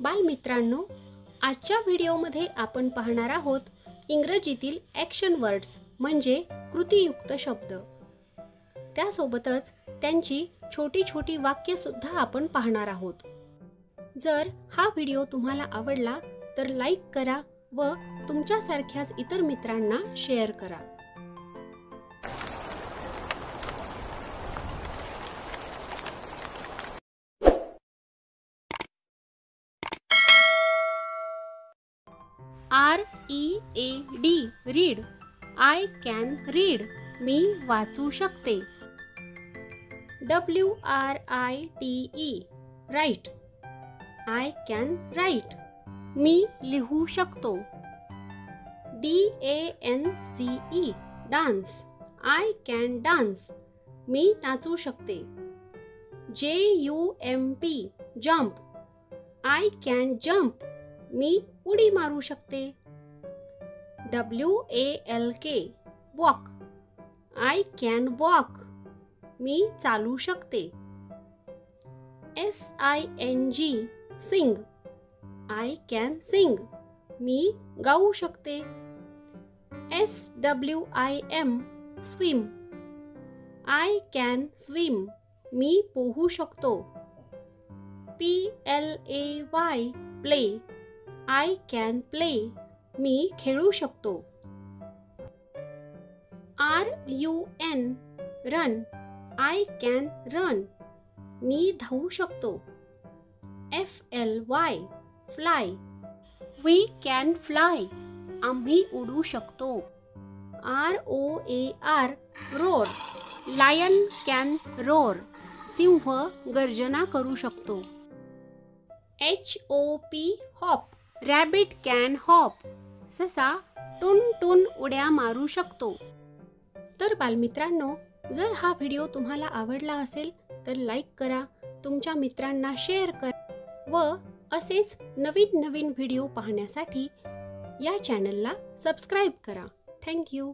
बालमित्रांनो, आजच्या व्हिडिओमध्ये आपण पाहणार आहोत इंग्रजीतील ॲक्शन वर्ड्स म्हणजे कृतीयुक्त शब्द। त्यासोबतच त्यांची छोटी छोटी वाक्य सुद्धा आपण पाहणार आहोत। जर हा व्हिडिओ तुम्हाला आवडला तर लाईक करा व तुमच्यासारख्याच इतर मित्रांना शेअर करा। READ read, I can read मी वाचू शकते। WRITE write, I can write मी लिहू शकतो। DANCE dance, I can dance मी नाचू शकते। JUMP jump, I can jump मी उडी मारू शकते। WALK walk, I can walk मी चालू शकते। SING Singh, I can sing मी गाऊ शकते। SWIM swim, I can swim मी पोहू शकतो। PLAY play, I can play मी खेळू शकतो। RUN run, I can run मी धावू शकतो। FLY fly, we can fly आम्ही उडू शकतो। ROAR roar, lion can roar सिंह गर्जना करू शकतो। HOP hop, rabbit can hop ससा टुन टुन उड्या मारू शकतो। तर बालमित्रांनो, जर हा व्हिडिओ तुम्हाला आवडला असेल तर लाईक करा, तुमच्या मित्रांना शेअर करा व असेच नवीन नवीन व्हिडिओ पाहण्यासाठी या चॅनलला सबस्क्राईब करा। Thank you.